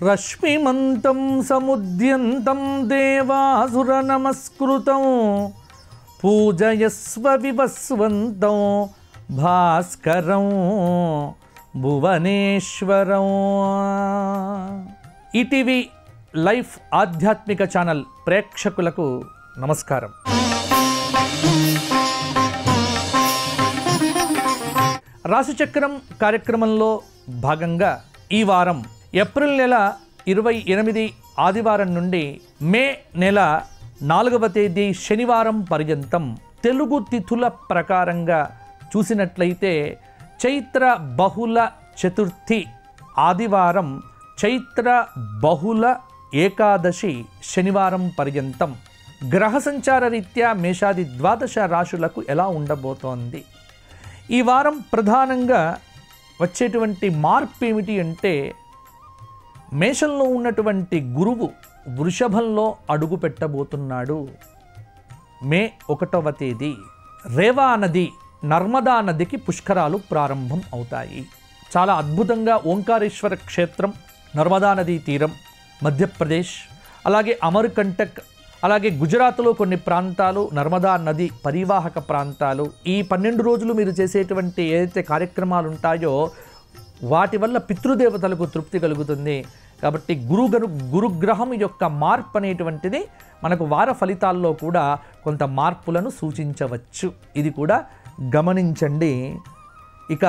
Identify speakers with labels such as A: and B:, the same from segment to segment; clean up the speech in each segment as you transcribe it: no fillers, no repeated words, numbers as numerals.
A: రశ్మిమంతం సముద్యంతం దేవాసుర నమస్కృతం పూజయస్వ వివస్వంతం భాస్కరం భువనేశ్వరం. ETV life ఆధ్యాత్మిక channel ప్రేక్షకులకు నమస్కారం. రాశిచక్రం కార్యక్రమంలో భాగంగా ఈ వారం ఏప్రిల్ నెల 28 ఆదివారం నుండి మే నెల 4వ తేదీ శనివారం పర్యంతం తెలుగు తిథుల ప్రకారంగా చూసినట్లయితే చైత్ర బహుళ చతుర్థి ఆదివారం, చైత్ర బహుళ ఏకాదశి శనివారం పర్యంతం గ్రహ సంచార రీత్యా మేషాది ద్వాదశ రాశులకు ఎలా ఉండబోతోంది? ఈ వారం ప్రధానంగా వచ్చేటువంటి మార్పు ఏమిటి అంటే, మేషంలో ఉన్నటువంటి గురువు వృషభంలో అడుగు పెట్టబోతున్నాడు. మే 1వ తేదీ రేవా నది, నర్మదా నదికి పుష్కరాలు ప్రారంభం అవుతాయి. చాలా అద్భుతంగా ఓంకారేశ్వర క్షేత్రం, నర్మదా నదీ తీరం, మధ్యప్రదేశ్, అలాగే అమర్కంటక్, అలాగే గుజరాత్లో కొన్ని ప్రాంతాలు, నర్మదా నది పరివాహక ప్రాంతాలు. ఈ 12 రోజులు మీరు చేసేటువంటి ఏదైతే కార్యక్రమాలు ఉంటాయో వాటి వల్ల పితృదేవతలకు తృప్తి కలుగుతుంది. కాబట్టి గురుగ్రహం యొక్క మార్పు అనేటువంటిది మనకు వార ఫలితాల్లో కూడా కొంత మార్పులను సూచించవచ్చు. ఇది కూడా గమనించండి. ఇక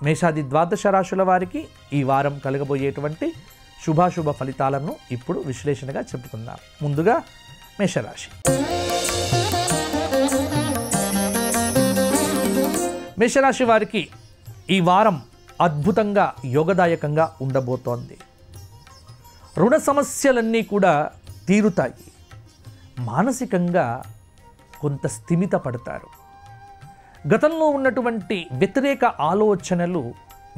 A: మేషాది ద్వాదశ రాశుల వారికి ఈ వారం కలగబోయేటువంటి శుభాశుభ ఫలితాలను ఇప్పుడు విశ్లేషణగా చెప్పుకుందాం. ముందుగా మేషరాశి. మేషరాశి వారికి ఈ వారం అద్భుతంగా యోగదాయకంగా ఉండబోతోంది. రుణ సమస్యలన్నీ కూడా తీరుతాయి. మానసికంగా కొంత స్థిమిత పడతారు. గతంలో ఉన్నటువంటి వ్యతిరేక ఆలోచనలు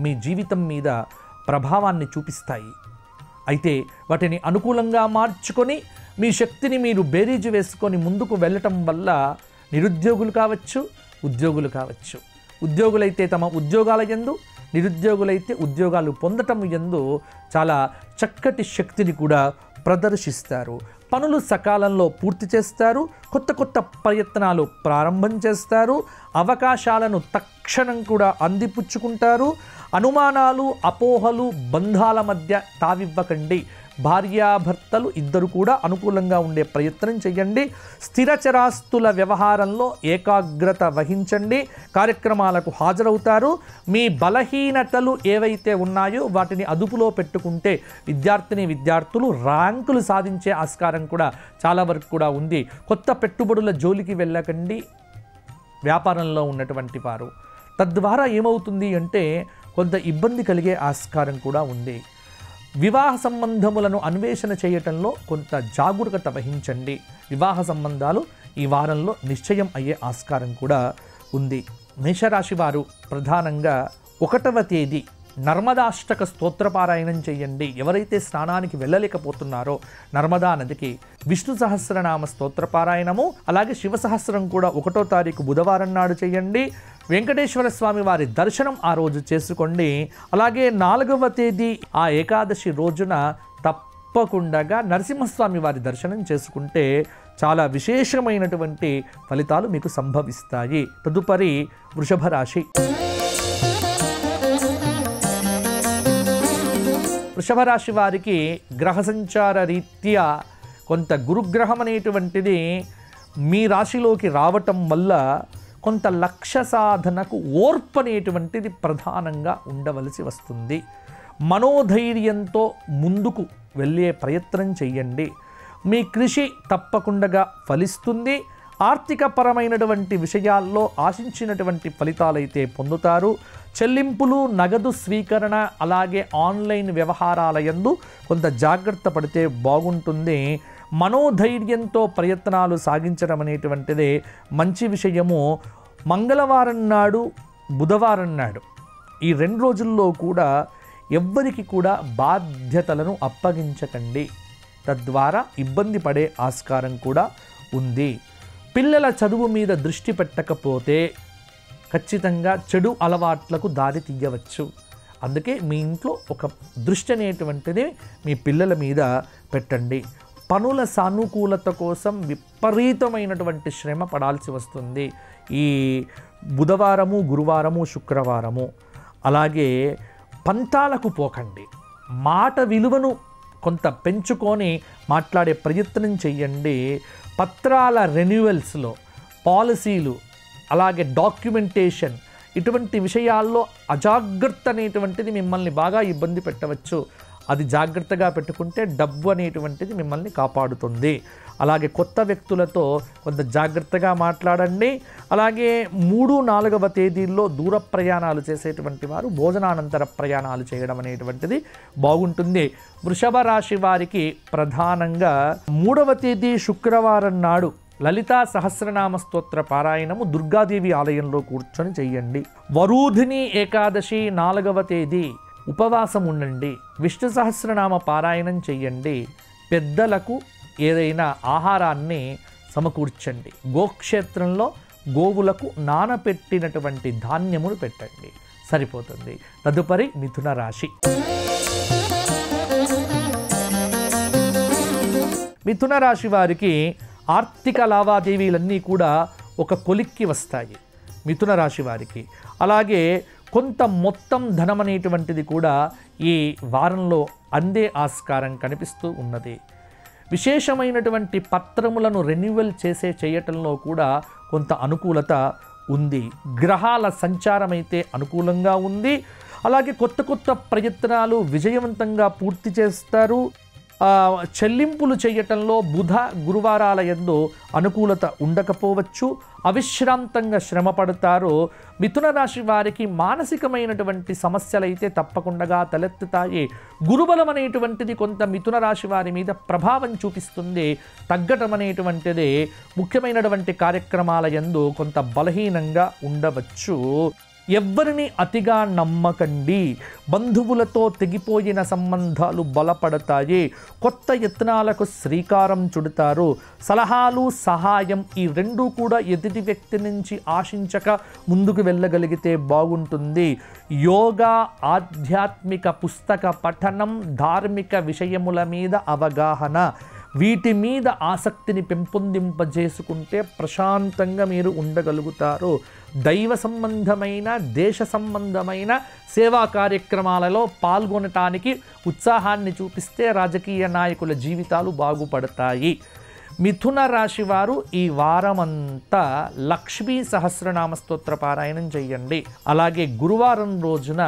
A: మీ జీవితం మీద ప్రభావాన్ని చూపిస్తాయి. అయితే వాటిని అనుకూలంగా మార్చుకొని మీ శక్తిని మీరు బేరీజు వేసుకొని ముందుకు వెళ్ళటం వల్ల నిరుద్యోగులు కావచ్చు, ఉద్యోగులు కావచ్చు, ఉద్యోగులైతే తమ ఉద్యోగాల యందు, నిరుద్యోగులైతే ఉద్యోగాలు పొందటం యందు చాలా చక్కటి శక్తిని కూడా ప్రదర్శిస్తారు. పనులు సకాలంలో పూర్తి చేస్తారు. కొత్త కొత్త ప్రయత్నాలు ప్రారంభం చేస్తారు. అవకాశాలను తక్షణం కూడా అందిపుచ్చుకుంటారు. అనుమానాలు, అపోహలు, బంధాల మధ్య తావివ్వకండి. భార్యాభర్తలు ఇద్దరు కూడా అనుకూలంగా ఉండే ప్రయత్నం చేయండి. స్థిరచరాస్తుల వ్యవహారంలో ఏకాగ్రత వహించండి. కార్యక్రమాలకు హాజరవుతారు. మీ బలహీనతలు ఏవైతే ఉన్నాయో వాటిని అదుపులో పెట్టుకుంటే విద్యార్థులు ర్యాంకులు సాధించే ఆస్కారం కూడా చాలా వరకు కూడా ఉంది. కొత్త పెట్టుబడుల జోలికి వెళ్ళకండి వ్యాపారంలో ఉన్నటువంటి వారు. తద్వారా ఏమవుతుంది అంటే కొంత ఇబ్బంది కలిగే ఆస్కారం కూడా ఉంది. వివాహ సంబంధములను అన్వేషణ చేయటంలో కొంత జాగరూకత వహించండి. వివాహ సంబంధాలు ఈ వారంలో నిశ్చయం అయ్యే ఆస్కారం కూడా ఉంది. మేషరాశి వారు ప్రధానంగా 1వ తేదీ నర్మదాష్టక స్తోత్రపారాయణం చేయండి. ఎవరైతే స్నానానికి వెళ్ళలేకపోతున్నారో నర్మదా నదికి విష్ణు సహస్రనామ స్తోత్రపారాయణము, అలాగే శివ సహస్రం కూడా 1వ తారీఖు బుధవారం నాడు చేయండి. వెంకటేశ్వర స్వామి వారి దర్శనం ఆ రోజు చేసుకోండి. అలాగే 4వ తేదీ ఆ ఏకాదశి రోజున తప్పకుండా నరసింహస్వామి వారి దర్శనం చేసుకుంటే చాలా విశేషమైనటువంటి ఫలితాలు మీకు సంభవిస్తాయి. తదుపరి వృషభ రాశి. వృషభ రాశి వారికి గ్రహ సంచార రీత్యా కొంత గురుగ్రహం అనేటువంటిది మీ రాశిలోకి రావటం వల్ల కొంత లక్ష్య సాధనకు ఓర్పు అనేటువంటిది ప్రధానంగా ఉండవలసి వస్తుంది. మనోధైర్యంతో ముందుకు వెళ్ళే ప్రయత్నం చేయండి. మీ కృషి తప్పకుండా ఫలిస్తుంది. ఆర్థికపరమైనటువంటి విషయాల్లో ఆశించినటువంటి ఫలితాలైతే పొందుతారు. చెల్లింపులు, నగదు స్వీకరణ, అలాగే ఆన్లైన్ వ్యవహారాల యందు కొంత జాగ్రత్త పడితే బాగుంటుంది. మనోధైర్యంతో ప్రయత్నాలు సాగించడం అనేటువంటిదే మంచి విషయము. మంగళవారం నాడు, బుధవారం నాడు ఈ 2 రోజుల్లో కూడా ఎవ్వరికి కూడా బాధ్యతలను అప్పగించకండి. తద్వారా ఇబ్బంది పడే ఆస్కారం కూడా ఉంది. పిల్లల చదువు మీద దృష్టి పెట్టకపోతే ఖచ్చితంగా చెడు అలవాట్లకు దారి తీయవచ్చు. అందుకే మీ ఇంట్లో ఒక దృష్టి అనేటువంటిది మీ పిల్లల మీద పెట్టండి. పనుల సానుకూలత కోసం విపరీతమైనటువంటి శ్రమ పడాల్సి వస్తుంది ఈ బుధవారము, గురువారము, శుక్రవారము. అలాగే పంతాలకు పోకండి. మాట విలువను కొంత పెంచుకొని మాట్లాడే ప్రయత్నం చెయ్యండి. పత్రాల రెన్యువల్స్లో, పాలసీలు, అలాగే డాక్యుమెంటేషన్ ఇటువంటి విషయాల్లో అజాగ్రత్త అనేటువంటిది మిమ్మల్ని బాగా ఇబ్బంది పెట్టవచ్చు. అది జాగ్రత్తగా పెట్టుకుంటే డబ్బు అనేటువంటిది మిమ్మల్ని కాపాడుతుంది. అలాగే కొత్త వ్యక్తులతో కొంత జాగ్రత్తగా మాట్లాడండి. అలాగే 3, 4వ తేదీల్లో దూర ప్రయాణాలు చేసేటువంటి వారు భోజనానంతర ప్రయాణాలు చేయడం అనేటువంటిది బాగుంటుంది. వృషభ రాశి వారికి ప్రధానంగా 3వ తేదీ శుక్రవారం నాడు లలితా సహస్రనామ స్తోత్ర పారాయణము దుర్గాదేవి ఆలయంలో కూర్చొని చెయ్యండి. వరూధిని ఏకాదశి 4వ తేదీ ఉపవాసం ఉండండి. విష్ణు సహస్రనామ పారాయణం చెయ్యండి. పెద్దలకు ఏదైనా ఆహారాన్ని సమకూర్చండి. గోక్షేత్రంలో గోవులకు నానపెట్టినటువంటి ధాన్యమును పెట్టండి, సరిపోతుంది. తదుపరి మిథున రాశి. మిథున రాశి వారికి ఆర్థిక లావాదేవీలన్నీ కూడా ఒక కొలిక్కి వస్తాయి మిథున రాశి వారికి. అలాగే కొంత మొత్తం ధనం అనేటువంటిది కూడా ఈ వారంలో అందే ఆస్కారం కనిపిస్తూ ఉన్నది. విశేషమైనటువంటి పత్రములను రెన్యువల్ చేయటంలో కూడా కొంత అనుకూలత ఉంది. గ్రహాల సంచారం అయితే అనుకూలంగా ఉంది. అలాగే కొత్త కొత్త ప్రయత్నాలు విజయవంతంగా పూర్తి చేస్తారు. చెల్లింపులు చేయటంలో బుధ, గురువారాల యందు అనుకూలత ఉండకపోవచ్చు. అవిశ్రాంతంగా శ్రమ పడతారు. మిథున రాశి వారికి మానసికమైనటువంటి సమస్యలైతే తప్పకుండా తలెత్తుతాయి. గురుబలం అనేటువంటిది కొంత మిథున రాశి వారి మీద ప్రభావం చూపిస్తుంది. తగ్గటం అనేటువంటిది ముఖ్యమైనటువంటి కార్యక్రమాల యందు కొంత బలహీనంగా ఉండవచ్చు. ఎవ్వరిని అతిగా నమ్మకండి. బంధువులతో తెగిపోయిన సంబంధాలు బలపడతాయి. కొత్త యత్నాలకు శ్రీకారం చుడతారు. సలహాలు, సహాయం ఈ రెండూ కూడా ఎదుటి వ్యక్తి నుంచి ఆశించక ముందుకు వెళ్ళగలిగితే బాగుంటుంది. యోగా, ఆధ్యాత్మిక పుస్తక పఠనం, ధార్మిక విషయముల మీద అవగాహన, వీటి మీద ఆసక్తిని పెంపొందింపజేసుకుంటే ప్రశాంతంగా మీరు ఉండగలుగుతారు. దైవ సంబంధమైన, దేశ సంబంధమైన సేవా కార్యక్రమాలలో పాల్గొనటానికి ఉత్సాహాన్ని చూపిస్తే రాజకీయ నాయకుల జీవితాలు బాగుపడతాయి. మిథున రాశి వారు ఈ వారమంతా లక్ష్మీ సహస్రనామ స్తోత్ర పారాయణం చేయండి. అలాగే గురువారం రోజున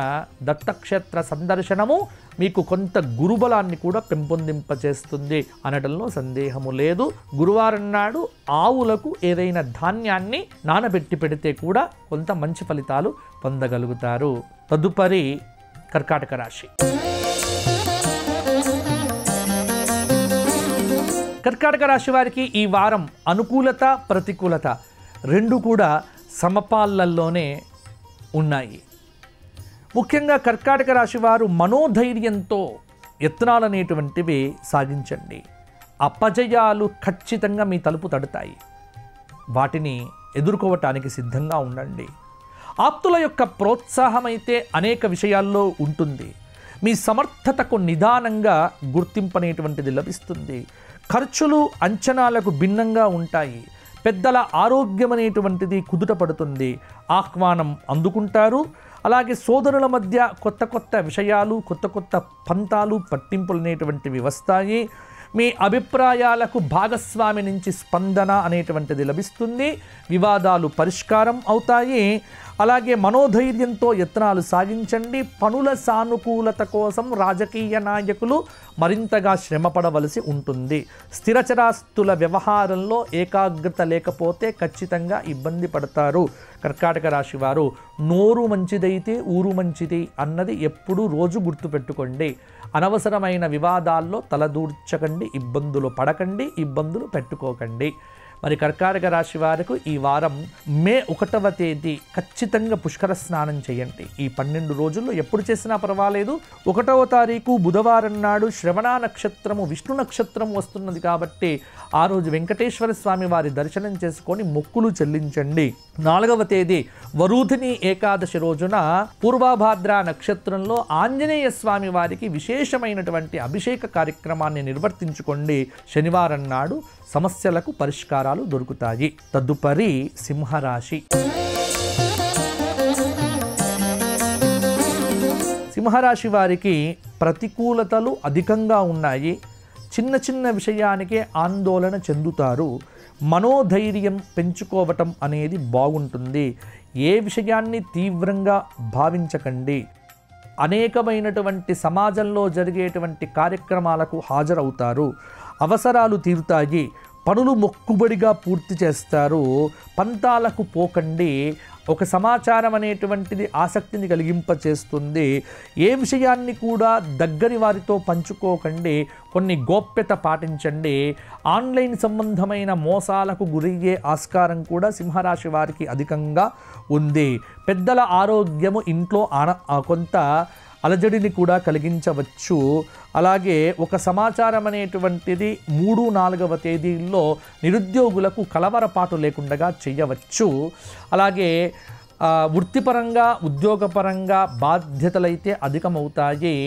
A: దత్తక్షేత్ర సందర్శనము మీకు కొంత గురుబలాన్ని కూడా పెంపొందింపచేస్తుంది అనడంలో సందేహము లేదు. గురువారం నాడు ఆవులకు ఏదైనా ధాన్యాన్ని నానబెట్టి పెడితే కూడా కొంత మంచి ఫలితాలు పొందగలుగుతారు. తదుపరి కర్కాటక రాశి. కర్కాటక రాశి వారికి ఈ వారం అనుకూలత, ప్రతికూలత రెండు కూడా సమపాళ్లలోనే ఉన్నాయి. ముఖ్యంగా కర్కాటక రాశి వారు మనోధైర్యంతో యత్నాలనేటువంటివి సాగించండి. అపజయాలు ఖచ్చితంగా మీ తలుపు తడతాయి. వాటిని ఎదుర్కోవటానికి సిద్ధంగా ఉండండి. ఆప్తుల యొక్క ప్రోత్సాహం అయితే అనేక విషయాల్లో ఉంటుంది. మీ సమర్థతకు నిదానంగా గుర్తింపనేటువంటిది లభిస్తుంది. ఖర్చులు అంచనాలకు భిన్నంగా ఉంటాయి. పెద్దల ఆరోగ్యం అనేటువంటిది కుదుట పడుతుంది. ఆహ్వానం అందుకుంటారు. అలాగే సోదరుల మధ్య కొత్త కొత్త విషయాలు, కొత్త కొత్త పంతాలు, పట్టింపులు అనేటువంటివి వస్తాయి. మీ అభిప్రాయాలకు భాగస్వామి నుంచి స్పందన అనేటువంటిది లభిస్తుంది. వివాదాలు పరిష్కారం అవుతాయి. అలాగే మనోధైర్యంతో యత్నాలు సాగించండి. పనుల సానుకూలత కోసం రాజకీయ నాయకులు మరింతగా శ్రమపడవలసి ఉంటుంది. స్థిరచరాస్తుల వ్యవహారంలో ఏకాగ్రత లేకపోతే ఖచ్చితంగా ఇబ్బంది పడతారు. కర్కాటక రాశి వారు నోరు మంచిదైతే ఊరు మంచిది అన్నది ఎప్పుడూ రోజు గుర్తుపెట్టుకోండి. అనవసరమైన వివాదాల్లో తలదూర్చకండి, ఇబ్బందులు పడకండి, ఇబ్బందులు పెట్టుకోకండి. మరి కర్కాటక రాశి వారికి ఈ వారం మే 1వ తేదీ ఖచ్చితంగా పుష్కర స్నానం చేయండి. ఈ 12 రోజుల్లో ఎప్పుడు చేసినా పర్వాలేదు. 1వ తారీఖు బుధవారం నాడు శ్రవణ నక్షత్రము విష్ణు నక్షత్రం వస్తున్నది కాబట్టి ఆ రోజు వెంకటేశ్వర స్వామి వారి దర్శనం చేసుకొని మొక్కులు చెల్లించండి. 4వ తేదీ వరూధిని ఏకాదశి రోజున పూర్వభాద్ర నక్షత్రంలో ఆంజనేయ స్వామి వారికి విశేషమైనటువంటి అభిషేక కార్యక్రమాన్ని నిర్వర్తించుకోండి. శనివారం నాడు సమస్యలకు పరిష్కారాలు దొరుకుతాయి. తదుపరి సింహరాశి. సింహరాశి వారికి ప్రతికూలతలు అధికంగా ఉన్నాయి. చిన్న చిన్న విషయానికే ఆందోళన చెందుతారు. మనోధైర్యం పెంచుకోవటం అనేది బాగుంటుంది. ఏ విషయాన్ని తీవ్రంగా భావించకండి. అనేకమైనటువంటి సమాజంలో జరిగేటువంటి కార్యక్రమాలకు హాజరవుతారు. అవసరాలు తీరుతాయి. పనులు మొక్కుబడిగా పూర్తి చేస్తారు. పంతాలకు పోకండి. ఒక సమాచారం అనేటువంటిది ఆసక్తిని కలిగింపచేస్తుంది. ఏ విషయాన్ని కూడా దగ్గరి వారితో పంచుకోకండి. కొన్ని గోప్యత పాటించండి. ఆన్లైన్ సంబంధమైన మోసాలకు గురయ్యే ఆస్కారం కూడా సింహరాశి వారికి అధికంగా ఉంది. పెద్దల ఆరోగ్యము ఇంట్లో కొంత అలజడిని కూడా కలిగించవచ్చు. అలాగే ఒక సమాచారం అనేటువంటిది 3, 4వ తేదీల్లో నిరుద్యోగులకు కలవరపాటు లేకుండా చేయవచ్చు. అలాగే వృత్తిపరంగా ఉద్యోగపరంగా బాధ్యతలైతే అధికమవుతాయి.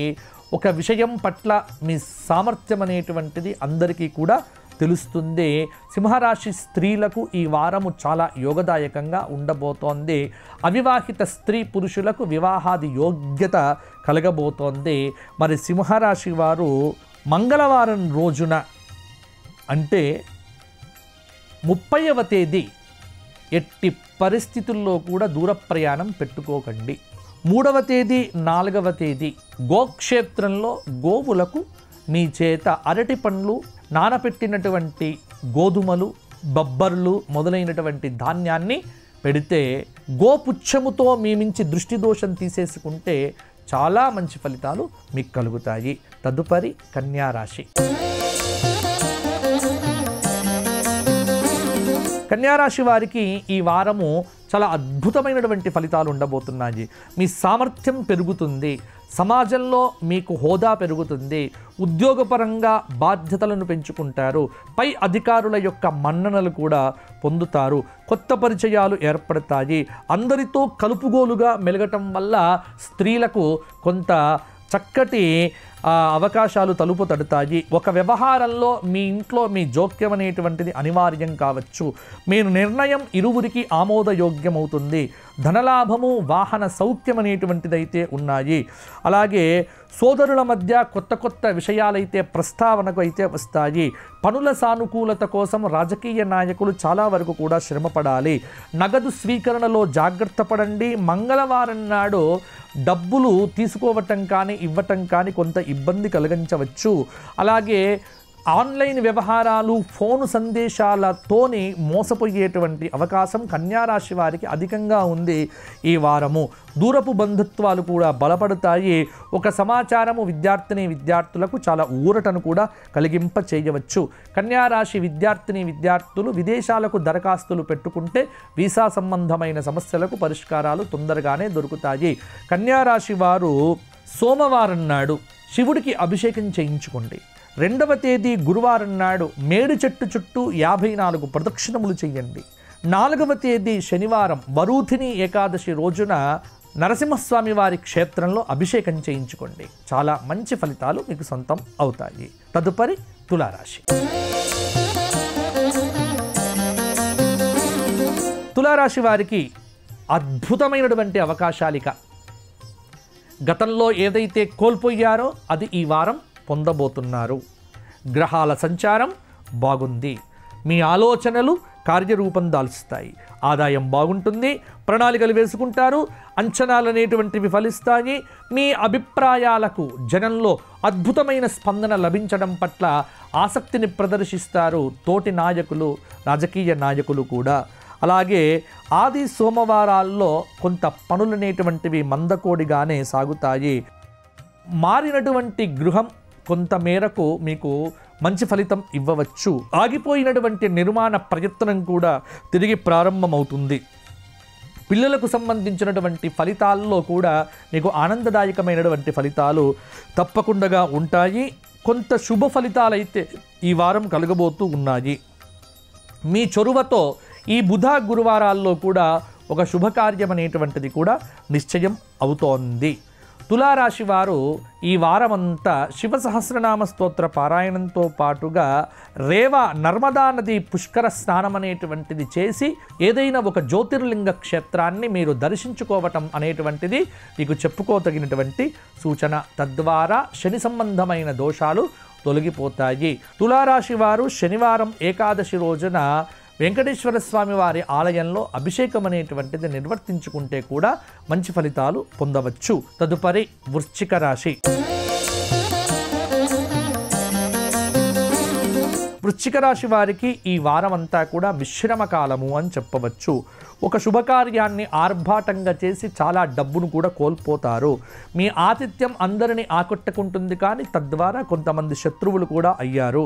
A: ఒక విషయం పట్ల మీ సామర్థ్యం అనేటువంటిది అందరికీ కూడా తెలుస్తుంది. సింహరాశి స్త్రీలకు ఈ వారము చాలా యోగదాయకంగా ఉండబోతోంది. అవివాహిత స్త్రీ పురుషులకు వివాహాది యోగ్యత కలగబోతోంది. మరి సింహరాశి వారు మంగళవారం రోజున అంటే 30వ తేదీ ఎట్టి పరిస్థితుల్లో కూడా దూర ప్రయాణం పెట్టుకోకండి. 3వ తేదీ 4వ తేదీ గోక్షేత్రంలో గోవులకు మీ చేత అరటి పండ్లు, నానపెట్టినటువంటి గోధుమలు, బొబ్బర్లు మొదలైనటువంటి ధాన్యాన్ని పెడితే గోపుచ్చముతో మీ నుంచి దృష్టి దోషం తీసేసుకుంటే చాలా మంచి ఫలితాలు మీకు కలుగుతాయి. తదుపరి కన్యారాశి. కన్యారాశి వారికి ఈ వారము చాలా అద్భుతమైనటువంటి ఫలితాలు ఉండబోతున్నాయి. మీ సామర్థ్యం పెరుగుతుంది. సమాజంలో మీకు హోదా పెరుగుతుంది. ఉద్యోగపరంగా బాధ్యతలను పెంచుకుంటారు. పై అధికారుల యొక్క మన్ననలు కూడా పొందుతారు. కొత్త పరిచయాలు ఏర్పడతాయి. అందరితో కలుపుగోలుగా మెలగటం వల్ల స్త్రీలకు కొంత చక్కటి అవకాశాలు తలుపు తడుతాయి. ఒక వ్యవహారంలో మీ ఇంట్లో మీ జోక్యం అనేటువంటిది అనివార్యం కావచ్చు. మీ నిర్ణయం ఇరువురికి ఆమోదయోగ్యమవుతుంది. ధనలాభము, వాహన సౌఖ్యం అనేటువంటిదైతే ఉన్నాయి. అలాగే సోదరుల మధ్య కొత్త కొత్త విషయాలైతే ప్రస్తావనకు అయితే వస్తాయి. పనుల సానుకూలత కోసం రాజకీయ నాయకులు చాలా వరకు కూడా శ్రమపడాలి. నగదు స్వీకరణలో జాగ్రత్త పడండి. మంగళవారం నాడు డబ్బులు తీసుకోవటం కానీ ఇవ్వటం కానీ కొంత ఇబ్బంది కలిగించవచ్చు. అలాగే ఆన్లైన్ వ్యవహారాలు, ఫోను సందేశాలతోని మోసపోయేటువంటి అవకాశం కన్యారాశి వారికి అధికంగా ఉంది. ఈ వారము దూరపు బంధుత్వాలు కూడా బలపడతాయి. ఒక సమాచారము విద్యార్థులకు చాలా ఊరటను కూడా కలిగింప చేయవచ్చు. కన్యారాశి విద్యార్థులు విదేశాలకు దరఖాస్తులు పెట్టుకుంటే వీసా సంబంధమైన సమస్యలకు పరిష్కారాలు తొందరగానే దొరుకుతాయి. కన్యారాశి వారు సోమవారం నాడు శివుడికి అభిషేకం చేయించుకోండి. 2వ తేదీ గురువారం నాడు మేడి చెట్టు చుట్టూ 54 ప్రదక్షిణములు చేయండి. 4వ తేదీ శనివారం వరూధిని ఏకాదశి రోజున నరసింహస్వామి వారి క్షేత్రంలో అభిషేకం చేయించుకోండి. చాలా మంచి ఫలితాలు మీకు సొంతం అవుతాయి. తదుపరి తులారాశి. తులారాశి వారికి అద్భుతమైనటువంటి అవకాశాలిక. గతంలో ఏదైతే కోల్పోయారో అది ఈ వారం పొందబోతున్నారు. గ్రహాల సంచారం బాగుంది. మీ ఆలోచనలు కార్యరూపం దాల్చుతాయి. ఆదాయం బాగుంటుంది. ప్రణాళికలు వేసుకుంటారు. అంచనాలు అనేటువంటివి ఫలిస్తాయి. మీ అభిప్రాయాలకు జనంలో అద్భుతమైన స్పందన లభించడం పట్ల ఆసక్తిని ప్రదర్శిస్తారు తోటి నాయకులు, రాజకీయ నాయకులు కూడా. అలాగే ఆది సోమవారాల్లో కొంత పనులనేటువంటివి మందకోడిగానే సాగుతాయి. మారినటువంటి గృహం కొంత మేరకు మీకు మంచి ఫలితం ఇవ్వవచ్చు. ఆగిపోయినటువంటి నిర్మాణ ప్రయత్నం కూడా తిరిగి ప్రారంభమవుతుంది. పిల్లలకు సంబంధించినటువంటి ఫలితాల్లో కూడా మీకు ఆనందదాయకమైనటువంటి ఫలితాలు తప్పకుండా ఉంటాయి. కొంత శుభ ఫలితాలైతే ఈ వారం కలగబోతూ ఉన్నాయి. మీ చొరవతో ఈ బుధ గురువారాల్లో కూడా ఒక శుభకార్యం అనేటువంటిది కూడా నిశ్చయం అవుతోంది. తులారాశి వారు ఈ వారమంతా శివ సహస్రనామ స్తోత్ర పారాయణంతో పాటుగా నర్మదా నది పుష్కర స్నానం అనేటువంటిది చేసి ఏదైనా ఒక జ్యోతిర్లింగ క్షేత్రాన్ని మీరు దర్శించుకోవటం అనేటువంటిది మీకు చెప్పుకోదగినటువంటి సూచన. తద్వారా శని సంబంధమైన దోషాలు తొలగిపోతాయి. తులారాశి వారు శనివారం ఏకాదశి రోజున వెంకటేశ్వర స్వామి వారి ఆలయంలో అభిషేకం అనేటువంటిది నిర్వర్తించుకుంటే కూడా మంచి ఫలితాలు పొందవచ్చు. తదుపరి వృశ్చిక రాశి. వృశ్చిక రాశి వారికి ఈ వారం అంతా కూడా మిశ్రమ కాలము అని చెప్పవచ్చు. ఒక శుభకార్యాన్ని ఆర్భాటంగా చేసి చాలా డబ్బును కూడా కోల్పోతారు. మీ ఆతిథ్యం అందరినీ ఆకట్టుకుంటుంది, కానీ తద్వారా కొంతమంది శత్రువులు కూడా అయ్యారు.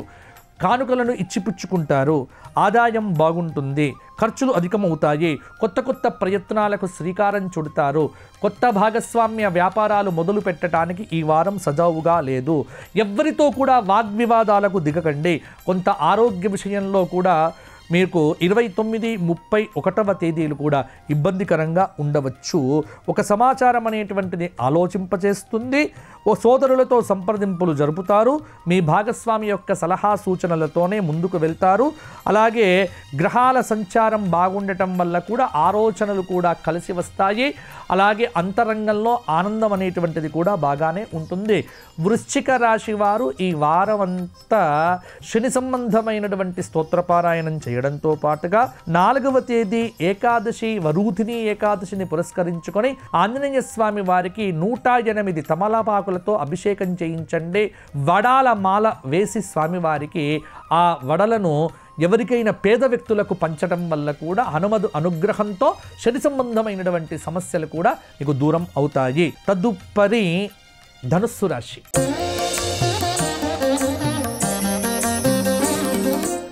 A: కానుకలను ఇచ్చిపుచ్చుకుంటారు. ఆదాయం బాగుంటుంది, ఖర్చులు అధికమవుతాయి. కొత్త కొత్త ప్రయత్నాలకు శ్రీకారం చుడతారు. కొత్త భాగస్వామ్య వ్యాపారాలు మొదలు పెట్టడానికి ఈ వారం సజావుగా లేదు. ఎవ్వరితో కూడా వాగ్వివాదాలకు దిగకండి. కొంత ఆరోగ్య విషయంలో కూడా మీకు 29, 31వ తేదీలు కూడా ఇబ్బందికరంగా ఉండవచ్చు. ఒక సమాచారం అనేటువంటిది ఆలోచింపచేస్తుంది. ఓ సోదరులతో సంప్రదింపులు జరుపుతారు. మీ భాగస్వామి యొక్క సలహా సూచనలతోనే ముందుకు వెళ్తారు. అలాగే గ్రహాల సంచారం బాగుండటం వల్ల కూడా ఆలోచనలు కూడా కలిసి వస్తాయి. అలాగే అంతరంగంలో ఆనందం అనేటువంటిది కూడా బాగానే ఉంటుంది. వృశ్చిక రాశి వారు ఈ వారం అంతా శని సంబంధమైనటువంటి స్తోత్రపారాయణం చేయడంతో పాటుగా 4వ తేదీ ఏకాదశి వరూధిని ఏకాదశిని పురస్కరించుకొని ఆంజనేయ స్వామి వారికి 108 తమలపాకులతో అభిషేకం చేయించండి. వడాల మాల వేసి స్వామివారికి ఆ వడలను ఎవరికైనా పేద వ్యక్తులకు పంచడం వల్ల కూడా హనుమదు అనుగ్రహంతో శని సంబంధమైనటువంటి సమస్యలు కూడా మీకు దూరం అవుతాయి. తదుపరి ధనుస్సు రాశి.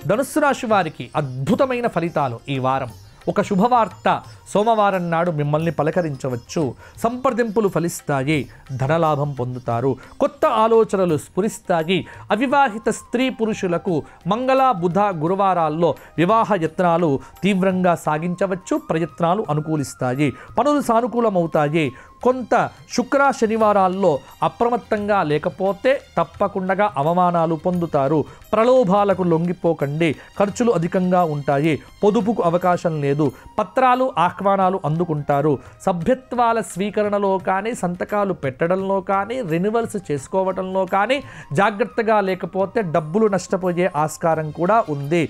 A: ధనుస్సు రాశి వారికి అద్భుతమైన ఫలితాలు ఈ వారం. ఒక శుభవార్త సోమవారం నాడు మిమ్మల్ని పలకరించవచ్చు. సంప్రదింపులు ఫలిస్తాయి. ధనలాభం పొందుతారు. కొత్త ఆలోచనలు స్ఫురిస్తాయి. అవివాహిత స్త్రీ పురుషులకు మంగళ బుధ గురువారాల్లో వివాహ యత్నాలు తీవ్రంగా సాగించవచ్చు. ప్రయత్నాలు అనుకూలిస్తాయి. పనులు సానుకూలమవుతాయి. కొంత శుక్ర శనివారాల్లో అప్రమత్తంగా లేకపోతే తప్పకుండా అవమానాలు పొందుతారు. ప్రలోభాలకు లొంగిపోకండి. ఖర్చులు అధికంగా ఉంటాయి. పొదుపుకు అవకాశం లేదు. పత్రాలు ఆహ్వానాలు అందుకుంటారు. సభ్యత్వాల స్వీకరణలో కానీ సంతకాలు పెట్టడంలో కానీ రెన్యువల్స్ చేసుకోవడంలో కానీ జాగ్రత్తగా లేకపోతే డబ్బులు నష్టపోయే ఆస్కారం కూడా ఉంది.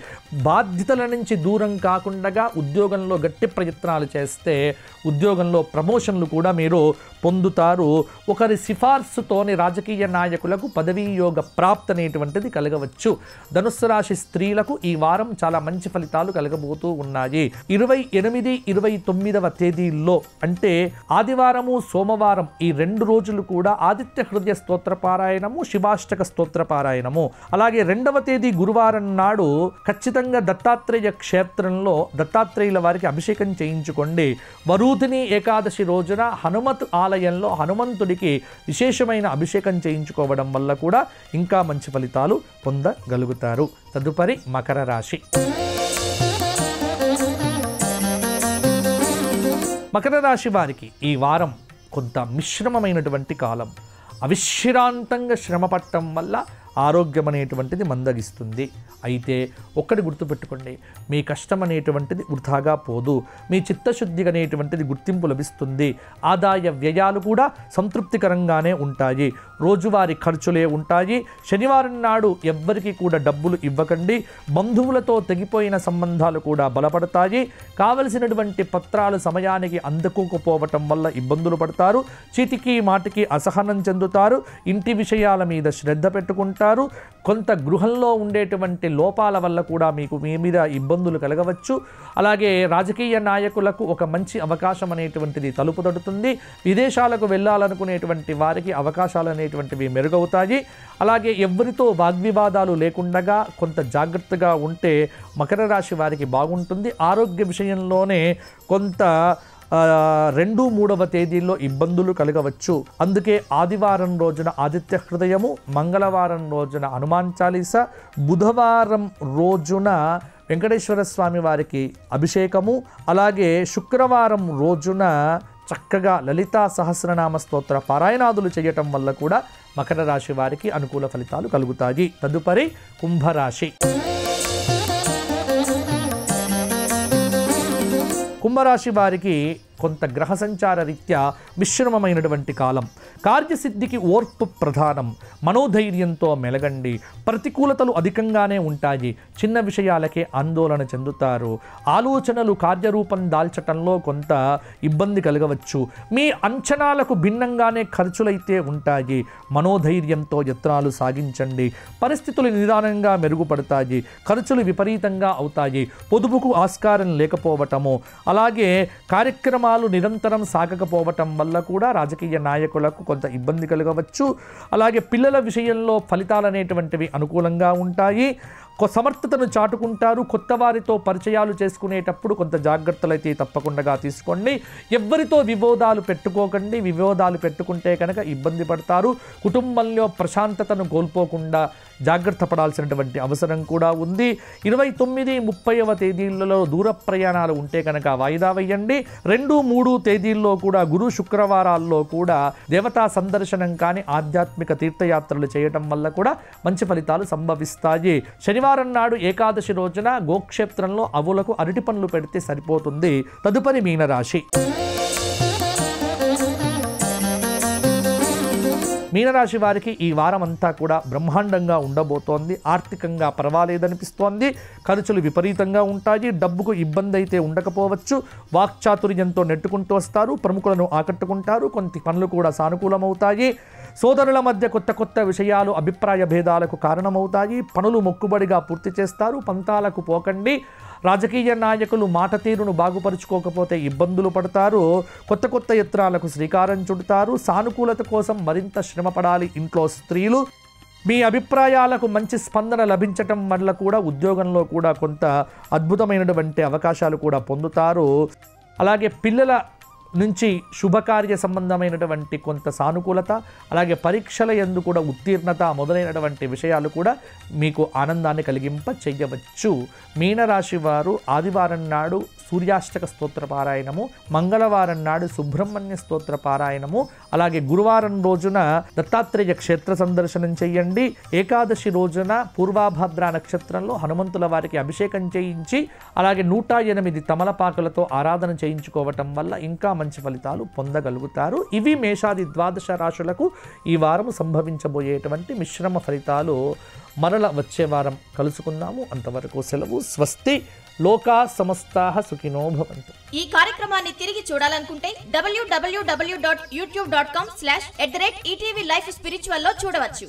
A: బాధ్యతల నుంచి దూరం కాకుండా ఉద్యోగంలో గట్టి ప్రయత్నాలు చేస్తే ఉద్యోగంలో ప్రమోషన్లు కూడా మీరు పొందుతారు. ఒకరి సిఫార్సుతోని రాజకీయ నాయకులకు పదవీ యోగ ప్రాప్తి అనేటువంటిది కలగవచ్చు. ధనుస్సు రాశి స్త్రీలకు ఈ వారం చాలా మంచి ఫలితాలు కలగబోతూ ఉన్నాయి. 28, 29వ తేదీల్లో అంటే ఆదివారము సోమవారం ఈ 2 రోజులు కూడా ఆదిత్య హృదయ స్తోత్రపారాయణము, శివాష్టక స్తోత్రపారాయణము, అలాగే 2వ తేదీ గురువారం నాడు ఖచ్చితంగా దత్తాత్రేయ క్షేత్రంలో దత్తాత్రేయుల వారికి అభిషేకం చేయించుకోండి. వరూధిని ఏకాదశి రోజున హనుమత్ ఆలయంలో హనుమంతుడికి విశేషమైన అభిషేకం చేయించుకోవడం వల్ల కూడా ఇంకా మంచి ఫలితాలు పొందగలుగుతారు. తదుపరి మకర రాశి. మకర రాశి వారికి ఈ వారం కొంత మిశ్రమమైనటువంటి కాలం. అవిశ్రాంతంగా శ్రమ పట్టడం వల్ల ఆరోగ్యం అనేటువంటిది మందగిస్తుంది. అయితే ఒక్కటి గుర్తుపెట్టుకోండి, మీ కష్టం అనేటువంటిది వృధాగా పోదు. మీ చిత్తశుద్ధి అనేటువంటిది గుర్తింపు లభిస్తుంది. ఆదాయ వ్యయాలు కూడా సంతృప్తికరంగానే ఉంటాయి. రోజువారీ ఖర్చులే ఉంటాయి. శనివారం నాడు ఎవ్వరికి కూడా డబ్బులు ఇవ్వకండి. బంధువులతో తెగిపోయిన సంబంధాలు కూడా బలపడతాయి. కావలసినటువంటి పత్రాలు సమయానికి అందుకోకపోవటం వల్ల ఇబ్బందులు పడతారు. చీటికి మాటికి అసహనం చెందుతారు. ఇంటి విషయాల మీద శ్రద్ధ పెట్టుకుంటారు. ఉంటారు. కొంత గృహంలో ఉండేటువంటి లోపాల వల్ల కూడా మీకు మీ మీద ఇబ్బందులు కలగవచ్చు. అలాగే రాజకీయ నాయకులకు ఒక మంచి అవకాశం అనేటువంటిది తలుపు తడుతుంది. విదేశాలకు వెళ్ళాలనుకునేటువంటి వారికి అవకాశాలు అనేటువంటివి మెరుగవుతాయి. అలాగే ఎవరితో వాగ్వివాదాలు లేకుండా కొంత జాగ్రత్తగా ఉంటే మకర రాశి వారికి బాగుంటుంది. ఆరోగ్య విషయంలోనే కొంత 2, 3వ తేదీల్లో ఇబ్బందులు కలగవచ్చు. అందుకే ఆదివారం రోజున ఆదిత్య హృదయము, మంగళవారం రోజున హనుమాన్ చాలీసా, బుధవారం రోజున వెంకటేశ్వర స్వామి వారికి అభిషేకము, అలాగే శుక్రవారం రోజున చక్కగా లలితా సహస్రనామ స్తోత్ర పారాయణాదులు చేయటం వల్ల కూడా మకర రాశి వారికి అనుకూల ఫలితాలు కలుగుతాయి. తదుపరి కుంభరాశి. కుంభరాశి వారికి కొంత గ్రహ సంచార రీత్యా మిశ్రమమైనటువంటి కాలం. కార్యసిద్ధికి ఓర్పు ప్రధానం. మనోధైర్యంతో మెలగండి. ప్రతికూలతలు అధికంగానే ఉంటాయి. చిన్న విషయాలకే ఆందోళన చెందుతారు. ఆలోచనలు కార్యరూపం దాల్చటంలో కొంత ఇబ్బంది కలగవచ్చు. మీ అంచనాలకు భిన్నంగానే ఖర్చులైతే ఉంటాయి. మనోధైర్యంతో యత్నాలు సాగించండి. పరిస్థితులు నిదానంగా మెరుగుపడతాయి. ఖర్చులు విపరీతంగా అవుతాయి. పొదుపుకు ఆస్కారం లేకపోవటము, అలాగే కార్యక్రమాలు నిరంతరం సాగకపోవటం వల్ల కూడా రాజకీయ నాయకులకు కొంత ఇబ్బంది కలగవచ్చు. అలాగే పిల్లల విషయంలో ఫలితాలు అనేటువంటివి అనుకూలంగా ఉంటాయి. సమర్థతను చాటుకుంటారు. కొత్త వారితో పరిచయాలు చేసుకునేటప్పుడు కొంత జాగ్రత్తలు అయితే తప్పకుండా తీసుకోండి. ఎవరితో వివాదాలు పెట్టుకోకండి. వివాదాలు పెట్టుకుంటే కనుక ఇబ్బంది పడతారు. కుటుంబంలో ప్రశాంతతను కోల్పోకుండా జాగ్రత్త పడాల్సినటువంటి అవసరం కూడా ఉంది. 29, 30వ తేదీలలో దూర ప్రయాణాలు ఉంటే కనుక వాయిదా వేయండి. 2, 3 తేదీల్లో కూడా గురు శుక్రవారాల్లో కూడా దేవతా సందర్శనం కానీ ఆధ్యాత్మిక తీర్థయాత్రలు చేయటం వల్ల కూడా మంచి ఫలితాలు సంభవిస్తాయి. శనివారం నాడు ఏకాదశి రోజున గోక్షేత్రంలో ఆవులకు అరటి పండ్లు పెడితే సరిపోతుంది. తదుపరి మీనరాశి. మీనరాశి వారికి ఈ వారం అంతా కూడా బ్రహ్మాండంగా ఉండబోతోంది. ఆర్థికంగా పర్వాలేదనిపిస్తోంది. ఖర్చులు విపరీతంగా ఉంటాయి. డబ్బుకు ఇబ్బంది అయితే ఉండకపోవచ్చు. వాక్చాతుర్యంతో నెట్టుకుంటూ వస్తారు. ప్రముఖులను ఆకట్టుకుంటారు. కొన్ని పనులు కూడా సానుకూలమవుతాయి. సోదరుల మధ్య కొత్త విషయాలు అభిప్రాయ భేదాలకు కారణమవుతాయి. పనులు మొక్కుబడిగా పూర్తి చేస్తారు. పంతాలకు పోకండి. రాజకీయ నాయకులు మాట తీరును బాగుపరుచుకోకపోతే ఇబ్బందులు పడతారు. కొత్త యత్నాలకు శ్రీకారం చుడతారు. సానుకూలత కోసం మరింత శ్రమపడాలి ఇంట్లో స్త్రీలు. మీ అభిప్రాయాలకు మంచి స్పందన లభించటం వల్ల కూడా ఉద్యోగంలో కూడా కొంత అద్భుతమైనటువంటి అవకాశాలు కూడా పొందుతారు. అలాగే పిల్లల నుంచి శుభకార్య సంబంధమైనటువంటి కొంత సానుకూలత, అలాగే పరీక్షల యందు కూడా ఉత్తీర్ణత మొదలైనటువంటి విషయాలు కూడా మీకు ఆనందాన్ని కలిగింప చెయ్యవచ్చు. మీనరాశి వారు ఆదివారం నాడు సూర్యాష్టక స్తోత్ర పారాయణము, మంగళవారం నాడు సుబ్రహ్మణ్య స్తోత్ర పారాయణము, అలాగే గురువారం రోజున దత్తాత్రేయ క్షేత్ర సందర్శనం చేయండి. ఏకాదశి రోజున పూర్వాభాద్ర నక్షత్రంలో హనుమంతుల వారికి అభిషేకం చేయించి అలాగే 108 తమలపాకులతో ఆరాధన చేయించుకోవటం వల్ల ఇంకా మంచి ఫలితాలు పొందగలుగుతారు. ఇవి మేషాది 12 రాశులకు ఈ వారం సంభవించబోయేటువంటి మిశ్రమ ఫలితాలు. మరల వచ్చే వారం కలుసుకుందాము. అంతవరకు సెలవు. స్వస్తి. లోకా సమస్తాః సుఖినో భవంతు.
B: ఈ కార్యక్రమాన్ని తిరిగి చూడాలనుకుంటే www.youtube.com/@ETV Life Spiritual లో చూడవచ్చు.